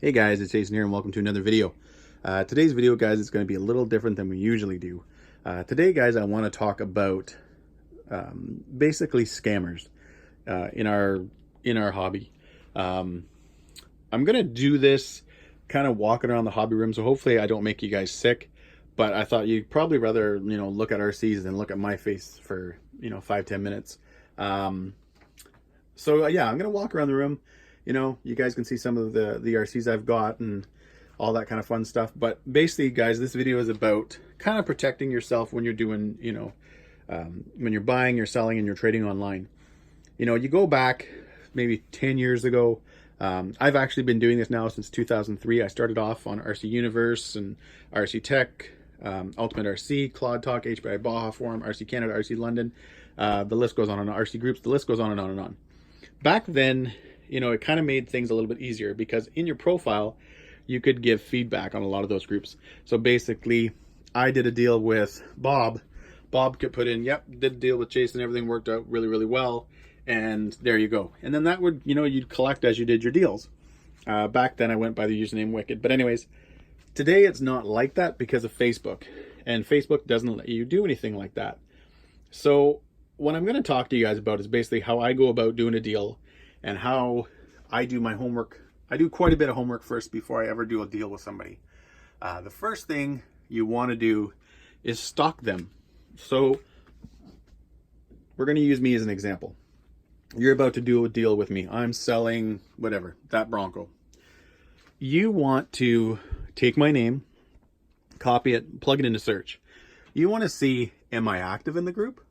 Hey guys, it's Jason here and welcome to another video. Today's video, guys, is going to be a little different than we usually do. Today, guys, I want to talk about basically scammers in our hobby. I'm going to do this kind of walking around the hobby room, so hopefully I don't make you guys sick. But I thought you'd probably rather look at RCs than look at my face for 5-10 minutes. So yeah, I'm going to walk around the room. You guys can see some of the RCs I've got and all that kind of fun stuff. But basically, guys, this video is about kind of protecting yourself when you're doing, when you're buying, you're selling, and you're trading online. You go back maybe 10 years ago. I've actually been doing this now since 2003. I started off on RC Universe and RC Tech, Ultimate RC, Claude Talk, HBI Baja Forum, RC Canada, RC London. The list goes on and on. RC Groups, the list goes on and on and on. Back then, it kind of made things a little bit easier because in your profile, you could give feedback on a lot of those groups. So basically, I did a deal with Bob. Bob could put in, yep, did a deal with Jason. Everything worked out really, really well. And there you go. And then that would, you'd collect as you did your deals. Back then, I went by the username Wicked. But anyways, today it's not like that because of Facebook. And Facebook doesn't let you do anything like that. So what I'm going to talk to you guys about is basically how I go about doing a deal and how I do my homework. I do quite a bit of homework first before I ever do a deal with somebody. The first thing you want to do is stalk them. So we're going to use me as an example. You're about to do a deal with me. I'm selling whatever, that Bronco. You want to take my name, copy it, plug it into search. You want to see, am I active in the group?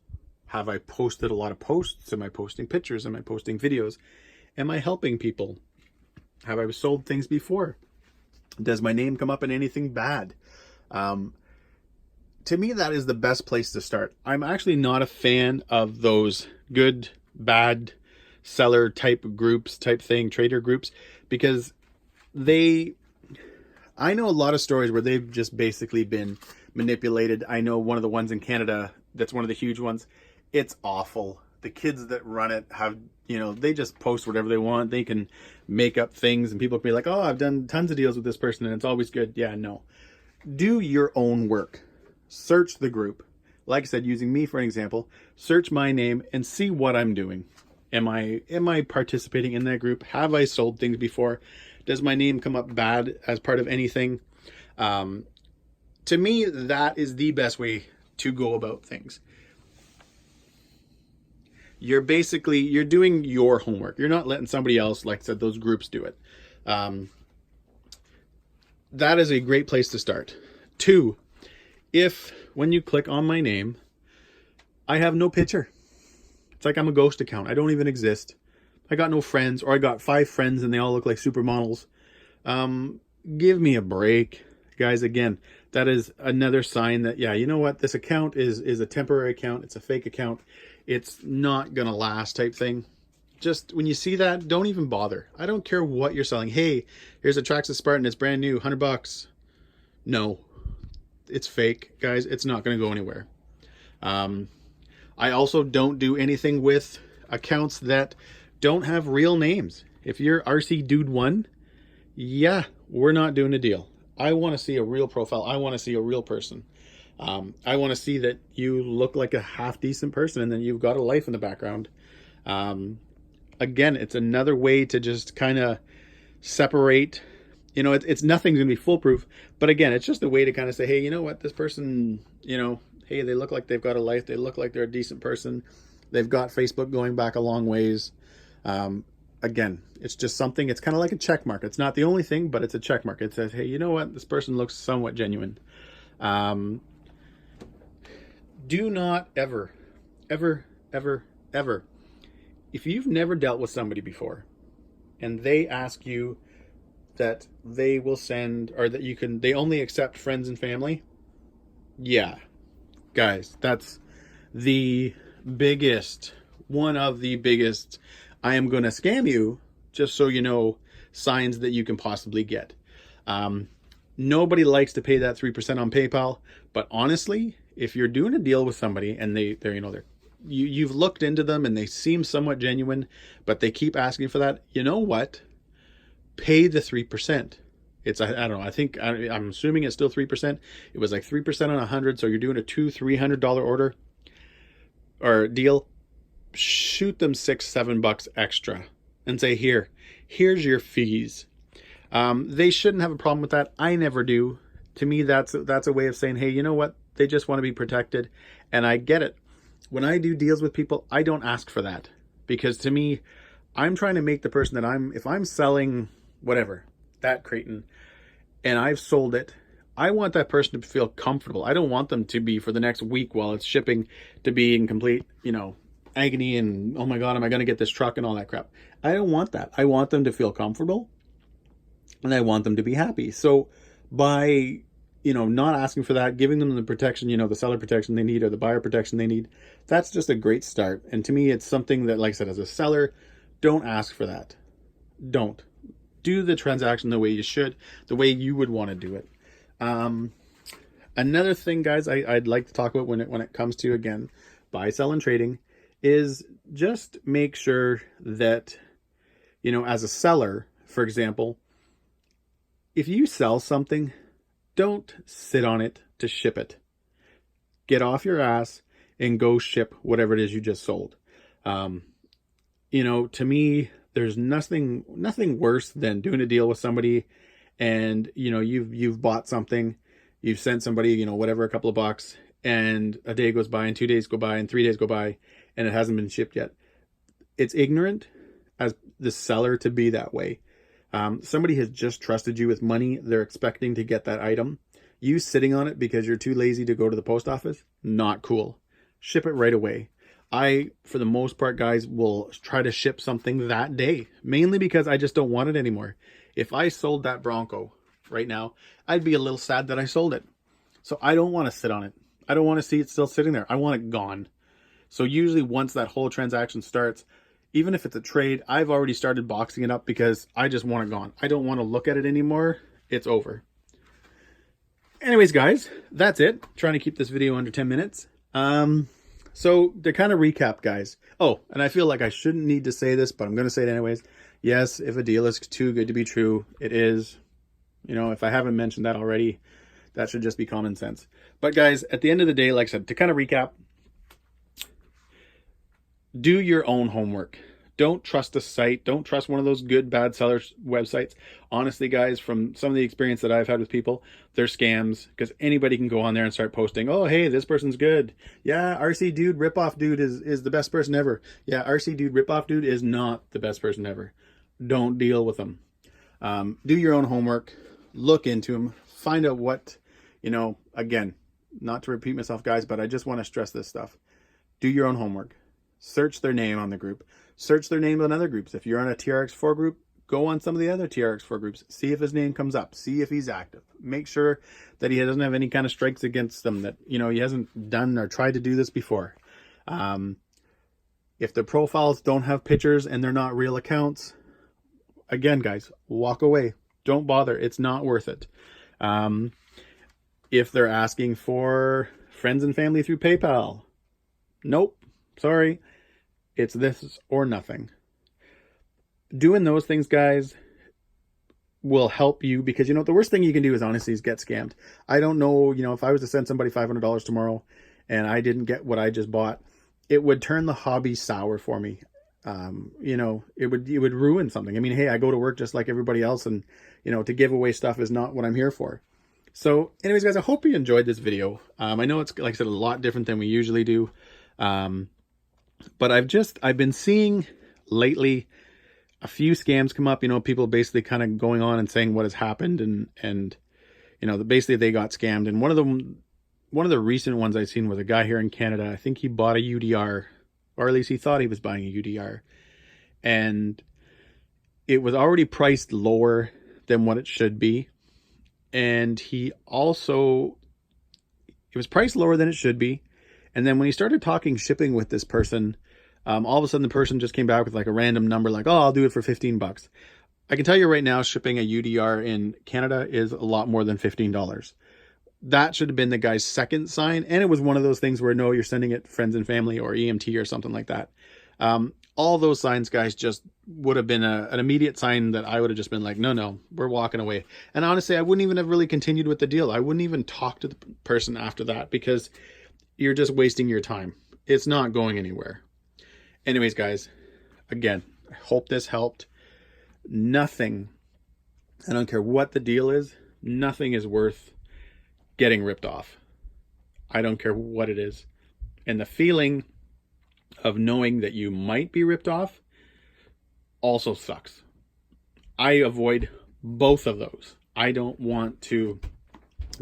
Have I posted a lot of posts? Am I posting pictures? Am I posting videos? Am I helping people? Have I sold things before? Does my name come up in anything bad? To me, that is the best place to start. I'm actually not a fan of those good, bad seller type groups, trader groups, because I know a lot of stories where they've just basically been manipulated. I know one of the ones in Canada, that's one of the huge ones. It's awful. The kids that run it have, they just post whatever they want. They can make up things and people can be like, oh, I've done tons of deals with this person and it's always good. Yeah, no. Do your own work. Search the group. Like I said, using me for an example, search my name and see what I'm doing. Am I participating in that group? Have I sold things before? Does my name come up bad as part of anything? To me, that is the best way to go about things. You're doing your homework. You're not letting somebody else, like I said, those groups do it. That is a great place to start. 2, if when you click on my name, I have no picture. It's like I'm a ghost account. I don't even exist. I got no friends, or I got 5 friends and they all look like supermodels. Give me a break. Guys, again, that is another sign that, yeah, you know what? This account is a temporary account. It's a fake account. It's not going to last type thing. Just when you see that, don't even bother. I don't care what you're selling. Hey, here's a Traxxas Spartan. It's brand new, $100. No, it's fake, guys. It's not going to go anywhere. I also don't do anything with accounts that don't have real names. If you're RC Dude 1, yeah, we're not doing a deal. I want to see a real profile. I want to see a real person. I want to see that you look like a half decent person and then you've got a life in the background. Again, it's another way to just kind of separate. It's nothing's going to be foolproof. But again, it's just a way to kind of say, hey, you know what? This person, hey, they look like they've got a life. They look like they're a decent person. They've got Facebook going back a long ways. Again, it's just something, it's kind of like a check mark. It's not the only thing, but it's a check mark. It says, hey, you know what? This person looks somewhat genuine. Do not ever, if you've never dealt with somebody before and they ask you that they will send, or that they only accept friends and family. Yeah, guys, that's one of the biggest, I am going to scam you, just so you know, signs that you can possibly get. Nobody likes to pay that 3% on PayPal, but honestly, if you're doing a deal with somebody and you've looked into them and they seem somewhat genuine, but they keep asking for that, you know what? pay the 3%. It's, I don't know, I'm assuming it's still 3%. It was like 3% on 100. So you're doing a $200-$300 order or deal. Shoot them $6-7 extra and say, here's your fees. They shouldn't have a problem with that. I never do. To me, that's a way of saying, hey, you know what? They just want to be protected. And I get it. When I do deals with people, I don't ask for that, because to me, I'm trying to make the person that if I'm selling whatever, that Creighton, and I've sold it, I want that person to feel comfortable. I don't want them to be, for the next week while it's shipping, to be in complete, agony and, oh my God, am I going to get this truck and all that crap. I don't want that. I want them to feel comfortable, and I want them to be happy. So by, not asking for that, giving them the protection, the seller protection they need or the buyer protection they need, that's just a great start. And to me, it's something that, like I said, as a seller, don't ask for that. Don't. Do the transaction the way you should, the way you would want to do it. Another thing, guys, I'd like to talk about when it comes to, again, buy, sell, and trading, is just make sure that, as a seller, for example, if you sell something, don't sit on it to ship it. Get off your ass and go ship whatever it is you just sold. To me, there's nothing worse than doing a deal with somebody, and you've bought something, you've sent somebody whatever, a couple of bucks, and a day goes by and 2 days go by and 3 days go by and it hasn't been shipped yet. It's ignorant as the seller to be that way. Somebody has just trusted you with money. They're expecting to get that item. You sitting on it because you're too lazy to go to the post office, not cool. Ship it right away. I, for the most part, guys, will try to ship something that day, mainly because I just don't want it anymore. If I sold that Bronco right now, I'd be a little sad that I sold it. So I don't want to sit on it. I don't want to see it still sitting there. I want it gone. So usually once that whole transaction starts, even if it's a trade, I've already started boxing it up because I just want it gone. I don't want to look at it anymore. It's over. Anyways, guys, that's it. Trying to keep this video under 10 minutes. So to kind of recap, guys. Oh, and I feel like I shouldn't need to say this, but I'm going to say it anyways. Yes, if a deal is too good to be true, it is. If I haven't mentioned that already, that should just be common sense. But guys, at the end of the day, like I said, to kind of recap, do your own homework. Don't trust a site. Don't trust one of those good, bad sellers websites. Honestly, guys, from some of the experience that I've had with people, they're scams, because anybody can go on there and start posting, oh, hey, this person's good. Yeah, RC Dude, ripoff dude is the best person ever. Yeah, RC Dude, ripoff dude is not the best person ever. Don't deal with them. Do your own homework. Look into them. Find out what, again, not to repeat myself, guys, but I just want to stress this stuff. Do your own homework. Search their name on the group. Search their name on other groups. If you're on a TRX4 group, go on some of the other TRX4 groups. See if his name comes up. See if he's active. Make sure that he doesn't have any kind of strikes against them, that, he hasn't done or tried to do this before. If the profiles don't have pictures and they're not real accounts, again, guys, walk away. Don't bother. It's not worth it. If they're asking for friends and family through PayPal, nope. Sorry. It's this or nothing. Doing those things, guys, will help you, because, the worst thing you can do is honestly get scammed. I don't know, if I was to send somebody $500 tomorrow and I didn't get what I just bought, it would turn the hobby sour for me. It would ruin something. I mean, hey, I go to work just like everybody else, and, to give away stuff is not what I'm here for. So anyways, guys, I hope you enjoyed this video. I know it's, like I said, a lot different than we usually do. But I've been seeing lately a few scams come up, people basically kind of going on and saying what has happened, and basically they got scammed. And one of the recent ones I've seen was a guy here in Canada. I think he bought a UDR, or at least he thought he was buying a UDR, and it was already priced lower than what it should be. And it was priced lower than it should be. And then when he started talking shipping with this person, all of a sudden the person just came back with like a random number, like, oh, I'll do it for $15. I can tell you right now, shipping a UDR in Canada is a lot more than $15. That should have been the guy's second sign. And it was one of those things where, no, you're sending it friends and family or EMT or something like that. All those signs, guys, just would have been an immediate sign that I would have just been like, no, we're walking away. And honestly, I wouldn't even have really continued with the deal. I wouldn't even talk to the person after that, because you're just wasting your time. It's not going anywhere. Anyways, guys, again, I hope this helped. Nothing, I don't care what the deal is, nothing is worth getting ripped off. I don't care what it is. And the feeling of knowing that you might be ripped off also sucks. I avoid both of those. I don't want to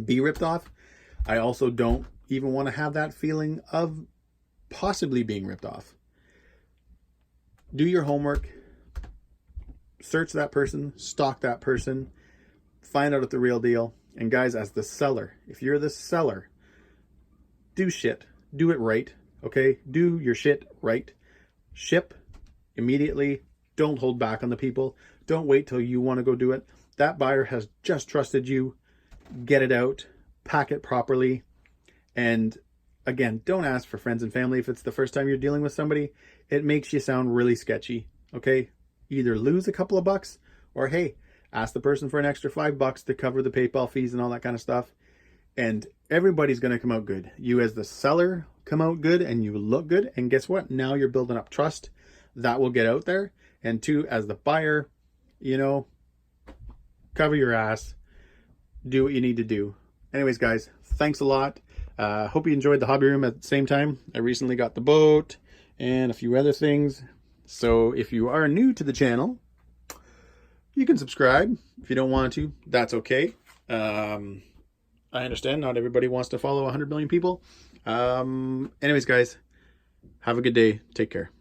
be ripped off. I also don't even want to have that feeling of possibly being ripped off. Do your homework. Search that person, stalk that person, find out if the real deal. And guys, as the seller, if you're the seller, do shit. Do it right. Okay? Do your shit right. Ship immediately. Don't hold back on the people. Don't wait till you want to go do it. That buyer has just trusted you. Get it out. Pack it properly. And again, don't ask for friends and family if it's the first time you're dealing with somebody. It makes you sound really sketchy. Okay? Either lose a couple of bucks, or hey, ask the person for an extra $5 to cover the PayPal fees and all that kind of stuff. And everybody's going to come out good. You as the seller come out good, and you look good. And guess what? Now you're building up trust. That will get out there. And two, as the buyer, you know, cover your ass. Do what you need to do. Anyways, guys, thanks a lot. Hope you enjoyed the hobby room at the same time. I recently got the boat and a few other things. So if you are new to the channel, you can subscribe. If you don't want to, that's okay. I understand not everybody wants to follow 100 million people. Anyways, guys, have a good day. Take care.